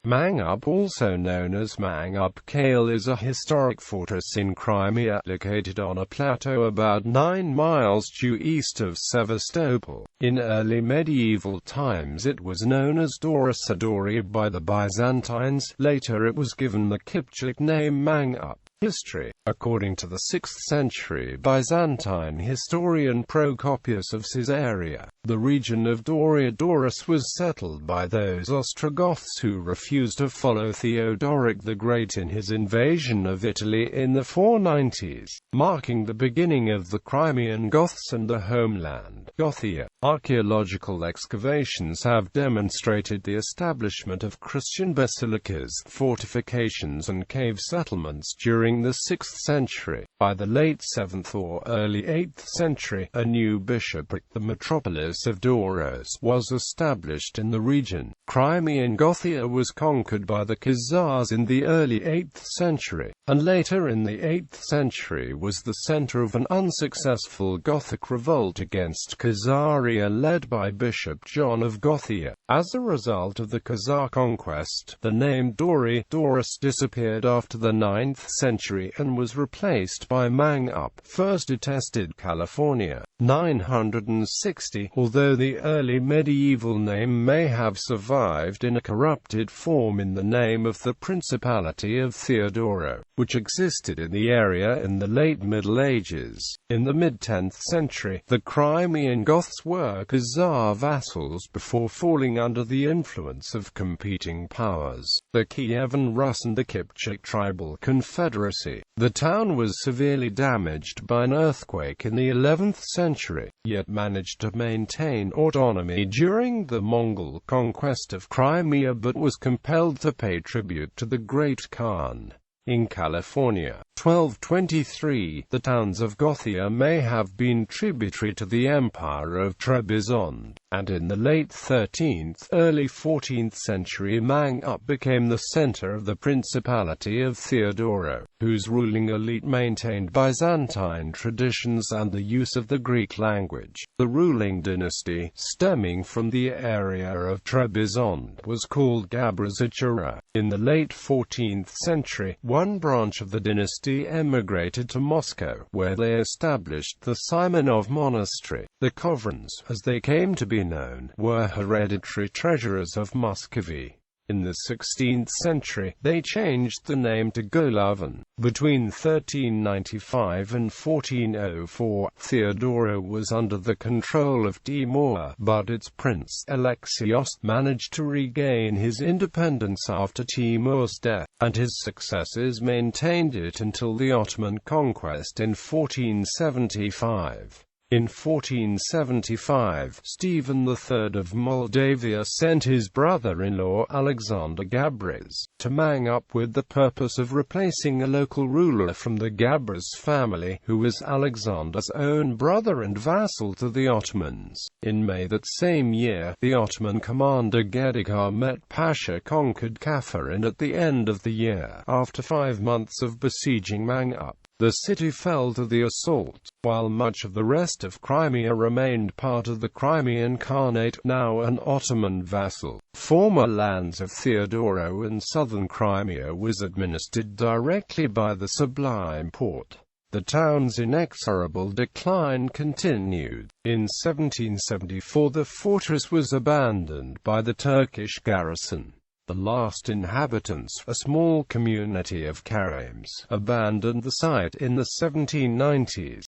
Mangup, also known as Mangup Kale, is a historic fortress in Crimea, located on a plateau about 9 miles due east of Sevastopol. In early medieval times it was known as Doros or Dory by the Byzantines. Later it was given the Kipchak name Mangup. History. According to the 6th century Byzantine historian Procopius of Caesarea, the region of Dory or Doros was settled by those Ostrogoths who refused to follow Theodoric the Great in his invasion of Italy in the 490s, marking the beginning of the Crimean Goths and the homeland, Gothia. Archaeological excavations have demonstrated the establishment of Christian basilicas, fortifications and cave settlements during the 6th century. By the late 7th or early 8th century, a new bishopric, the metropolis of Doros, was established in the region. Crimean Gothia was conquered by the Khazars in the early 8th century, and later in the 8th century was the center of an unsuccessful Gothic revolt against Khazaria led by Bishop John of Gothia. As a result of the Khazar conquest, the name Dory, Doros disappeared after the 9th century and was replaced by Mangup, first attested California, 960, although the early medieval name may have survived in a corrupted form in the name of the Principality of Theodoro, which existed in the area in the late Middle Ages. In the mid-10th century, the Crimean Goths were Khazar vassals before falling under the influence of competing powers, the Kievan Rus and the Kipchak tribal confederacy. The town was severely damaged by an earthquake in the 11th century, yet managed to maintain autonomy during the Mongol conquest of Crimea but was compelled to pay tribute to the Great Khan. In California, 1223, the towns of Gothia may have been tributary to the Empire of Trebizond, and in the late 13th, early 14th century Mangup became the center of the Principality of Theodoro, whose ruling elite maintained Byzantine traditions and the use of the Greek language. The ruling dynasty, stemming from the area of Trebizond, was called Gabrazachura. In the late 14th century, one branch of the dynasty emigrated to Moscow, where they established the Simonov Monastery. The Kovrans, as they came to be known, were hereditary treasurers of Muscovy. In the 16th century, they changed the name to Golovin. Between 1395 and 1404, Theodoro was under the control of Timur, but its prince, Alexios, managed to regain his independence after Timur's death, and his successors maintained it until the Ottoman conquest in 1475. In 1475, Stephen III of Moldavia sent his brother-in-law Alexander Gabras to Mangup with the purpose of replacing a local ruler from the Gabras family, who was Alexander's own brother and vassal to the Ottomans. In May that same year, the Ottoman commander Gedik Ahmet Pasha conquered Kaffa, and at the end of the year, after 5 months of besieging Mangup, the city fell to the assault, while much of the rest of Crimea remained part of the Crimean Khanate, now an Ottoman vassal. Former lands of Theodoro and southern Crimea was administered directly by the Sublime Porte. The town's inexorable decline continued. In 1774 the fortress was abandoned by the Turkish garrison. The last inhabitants, a small community of Karaim, abandoned the site in the 1790s.